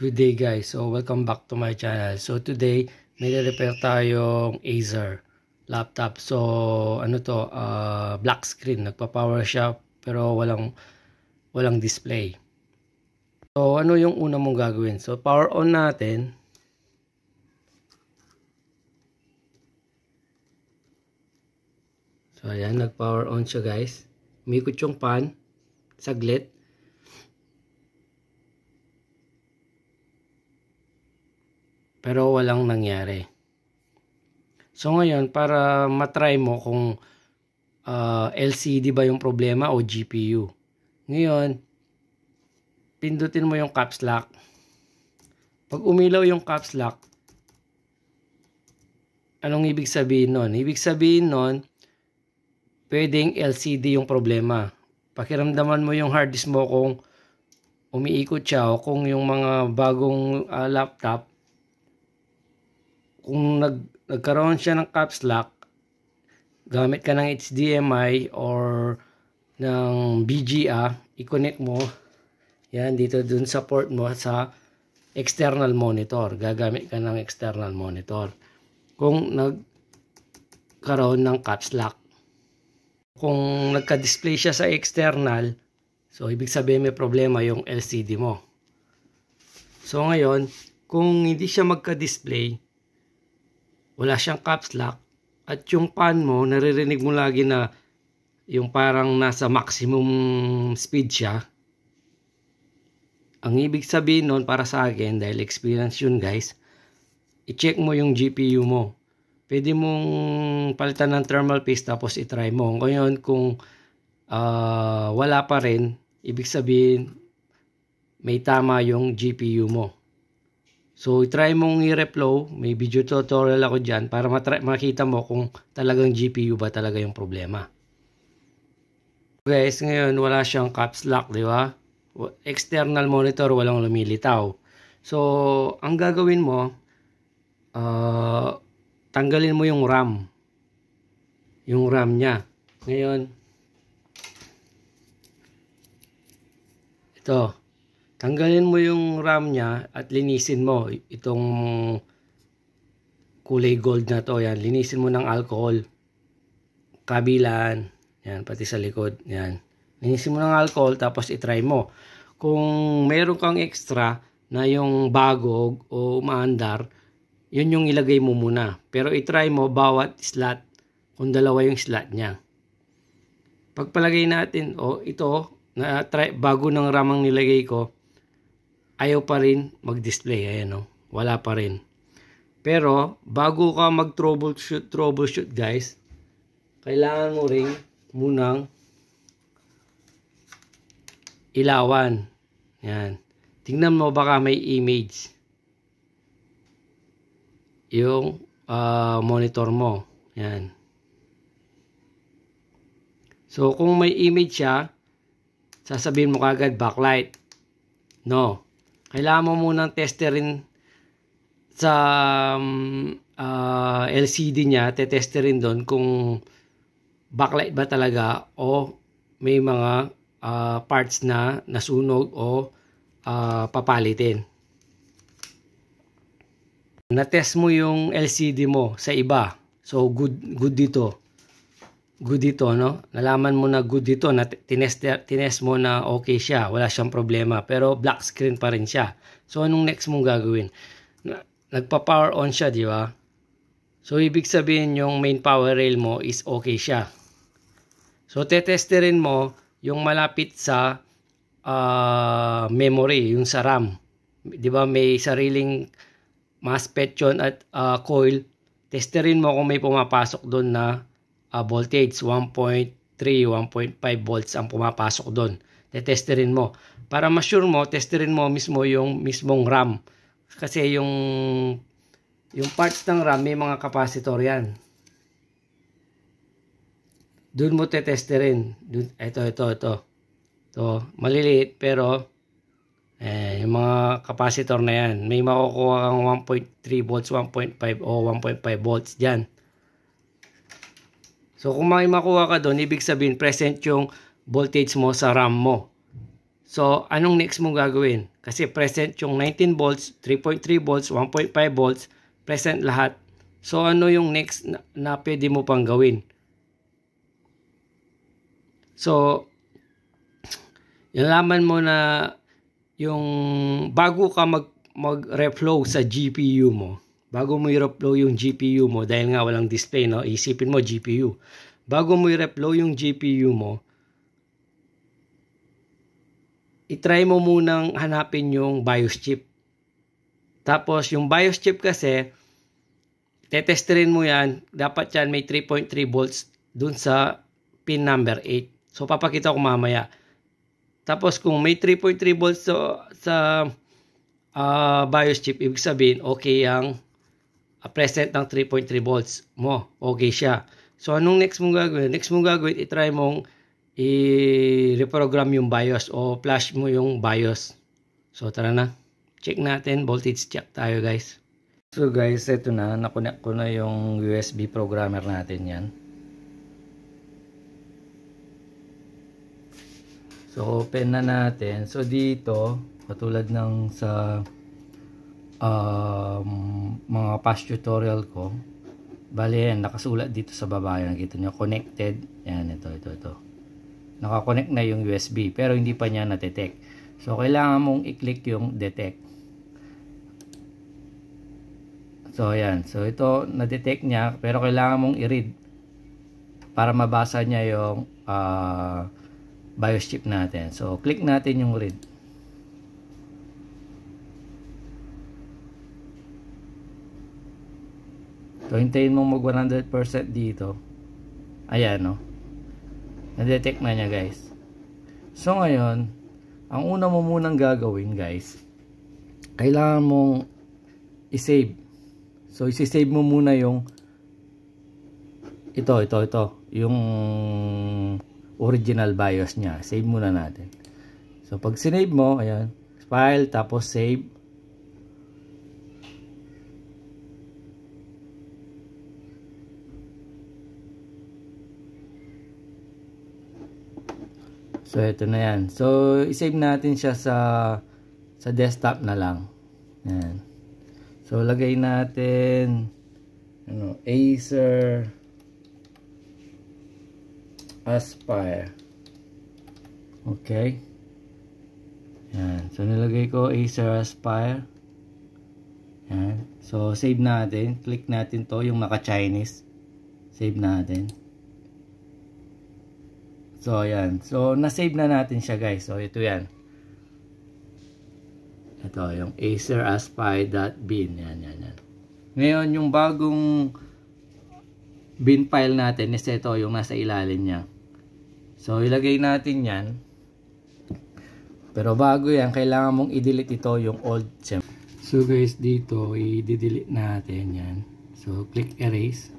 Good day guys, so welcome back to my channel. So today, may repair tayong Acer laptop. So ano to, black screen, nagpa-power siya pero walang display. So ano yung una mong gagawin? So power on natin. So ayan, nag-power on siya guys. Umikot yung fan, saglit. Pero walang nangyari. So ngayon, para matry mo kung LCD ba yung problema o GPU. Ngayon, pindutin mo yung caps lock. Pag umilaw yung caps lock, anong ibig sabihin nun? Ibig sabihin nun, pwedeng LCD yung problema. Pakiramdaman mo yung hard disk mo kung umiikot siya o kung yung mga bagong laptop, kung nagkaroon siya ng caps lock, gamit ka ng HDMI or ng BGA, i-connect mo yan dito dun sa port mo sa external monitor. Gagamit ka ng external monitor kung nagkaroon ng caps lock. Kung nagka-display siya sa external, so ibig sabihin may problema yung LCD mo. So ngayon, kung hindi siya magka-display, wala siyang caps lock, at yung fan mo, naririnig mo lagi na yung parang nasa maximum speed siya, ang ibig sabihin nun para sa akin, dahil experience yun guys, i-check mo yung GPU mo. Pwede mong palitan ng thermal paste tapos i-try mo. Ngayon kung wala pa rin, ibig sabihin may tama yung GPU mo. So, try mong i-reflow. May video tutorial ako dyan para makita mo kung talagang GPU ba talaga yung problema. Guys, ngayon wala siyang caps lock, di ba? External monitor, walang lumilitaw. So, ang gagawin mo, tanggalin mo yung RAM. Yung RAM niya. Ngayon, ito. Tanggalin mo yung RAM niya at linisin mo itong kulay gold na to. Yan, linisin mo ng alcohol. Kabilaan, yan, pati sa likod, yan. Linisin mo ng alcohol tapos i-try mo. Kung meron kang extra na yung bago o umaandar, yun yung ilagay mo muna. Pero i-try mo bawat slot kung dalawa yung slot niya. Pagpalagay natin, ito, bago ng RAM ang nilagay ko, ayaw pa rin mag-display. Ayan, wala pa rin. Pero, bago ka mag-troubleshoot guys, kailangan mo rin munang ilawan. Yan. Tingnan mo baka may image yung monitor mo. Yan. So, kung may image siya, sasabihin mo kagad backlight. No. Kailangan mo munang testerin sa LCD niya, tetesterin doon kung backlight ba talaga o may mga parts na nasunog o papalitin. Na-test mo yung LCD mo sa iba. So, good dito. Good dito, no? Nalaman mo na good dito, na tinest mo na okay siya, wala siyang problema, pero black screen pa rin siya. So, anong next mong gagawin? Nagpa-power on siya, di ba? So, ibig sabihin yung main power rail mo is okay siya. So, tetesterin mo yung malapit sa memory, yung sa RAM. Di ba, may sariling MOSFET yun at coil. Testerin mo kung may pumapasok doon na voltage 1.3, 1.5 volts ang pumapasok doon. Tetesterin mo. Para ma-sure mo, testerin mo mismo yung mismong RAM. Kasi yung parts ng RAM, may mga capacitor yan. Doon mo tetesterin. Ito. Ito, maliliit pero yung mga capacitor na yan, may makukuha kang 1.3 volts, 1.5 o 1.5 volts dyan. So, kung may makuha ka doon, ibig sabihin present yung voltage mo sa RAM mo. So, anong next mong gagawin? Kasi present yung 19 volts, 3.3 volts, 1.5 volts, present lahat. So, ano yung next na pwede mo pang gawin? So, nalaman mo na yung bago ka mag-reflow sa GPU mo, bago mo i-reflow yung GPU mo, dahil nga walang display, no? Isipin mo GPU. Bago mo i-reflow yung GPU mo, i-try mo munang hanapin yung BIOS chip. Tapos, yung BIOS chip kasi, tetesterin mo yan, dapat yan may 3.3 volts dun sa pin number 8. So, papakita ko mamaya. Tapos, kung may 3.3 volts sa BIOS chip, ibig sabihin, okay ang present ng 3.3 volts mo. Okay siya. So, anong next mong gagawin? Next mong gagawin, i-try mong i-reprogram yung BIOS o flash mo yung BIOS. So, tara na. Check natin. Voltage check tayo, guys. So, guys, ito na. Nakonect ko na yung USB programmer natin yan. So, open na natin. So, dito, katulad ng sa mga past tutorial ko, bali yan, nakasulat dito sa baba. Nakita nyo, connected. Yan, ito. Nakakonect na yung USB, pero hindi pa niya na-detect. So, kailangan mong i-click yung detect. So, yan. So, ito, na-detect niya, pero kailangan mong i-read para mabasa niya yung BIOS chip natin. So, click natin yung read. So, hintayin mong mag 100% dito. Ayan, no? Na-detect na niya, guys. So, ngayon, ang una mo munang gagawin, guys, kailangan mong i-save. So, isi-save mo muna yung ito. Yung original BIOS niya. Save muna natin. So, pag sinave mo, ayan, file, tapos save. So, ito na yan. So, i-save natin siya sa desktop na lang. Yan. So, lagay natin Acer Aspire. Okay. Yan. So, nilagay ko Acer Aspire. Yan. So, save natin. Click natin to, yung naka-Chinese. Save natin. So, ayan. So, na-save na natin siya, guys. So, ito yan. Ito, yung Acer Aspire.bin. Yan. Ngayon, yung bagong bin file natin is ito, yung nasa ilalim niya. So, ilagay natin yan. Pero bago yan, kailangan mong i-delete ito, yung old. So, guys, dito, i-delete natin yan. So, click erase.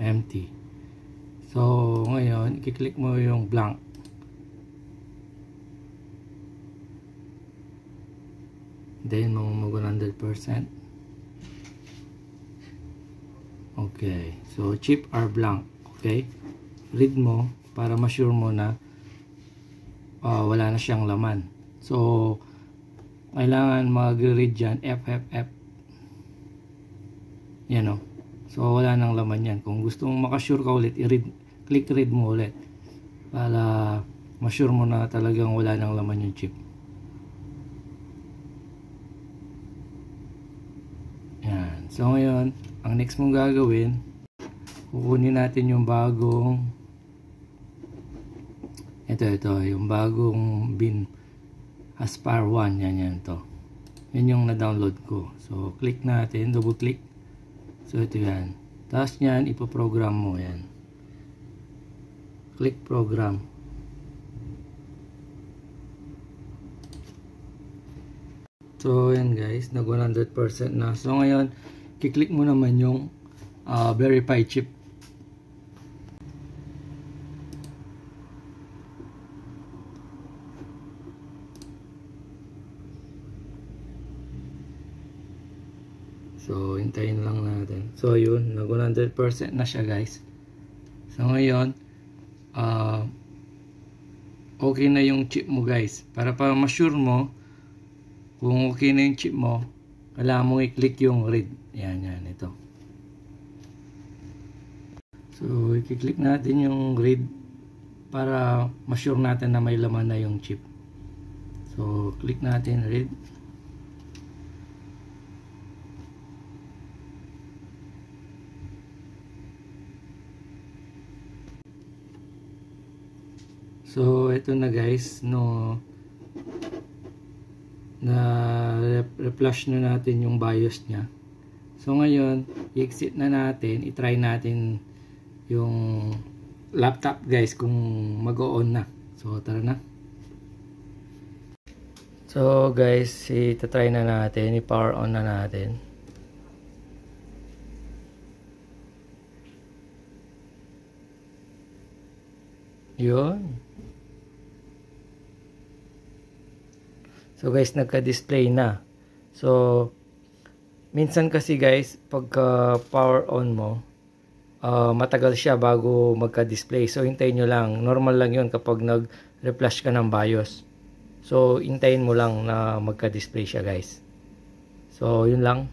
Empty. So, ngayon, i-click mo yung blank. Then, mag 100%. Okay. So, chip are blank. Okay. Read mo para ma-sure mo na wala na siyang laman. So, kailangan mag-read dyan. FFF. Yan o. So, wala nang laman yan. Kung gusto mong makasure ka ulit, click read mo ulit. Para ma-sure mo na talagang wala nang laman yung chip. Yan. So, ngayon, ang next mong gagawin, kukunin natin yung bagong ito, yung bagong bin Aspire 1. Yan to. Yan yung na-download ko. So, click natin, double click. So, ito yan. Tapos yan, ipoprogram mo yan. Click program. So, yan guys. Nag 100% na. So, ngayon, kiklik mo naman yung verify chip. So, hintayin lang natin. So, yun. Nag 100% na siya, guys. So, ngayon, okay na yung chip mo, guys. Para ma-sure mo kung okay na yung chip mo, kailangan mo i-click yung read. Yan, ito. So, i-click natin yung read para ma-sure natin na may laman na yung chip. So, click natin read. So, ito na guys, no, na reflash na natin yung BIOS niya. So, ngayon, i-exit na natin, i-try natin yung laptop guys kung mag-on na. So, tara na. So, guys, i-try na natin, i-power on na natin. Yun. So guys, nagka-display na. So minsan kasi guys, pagka power on mo, matagal siya bago magka-display. So hintayin nyo lang. Normal lang yun kapag nag-reflash ka ng BIOS. So hintayin mo lang na magka-display siya guys. So yun lang.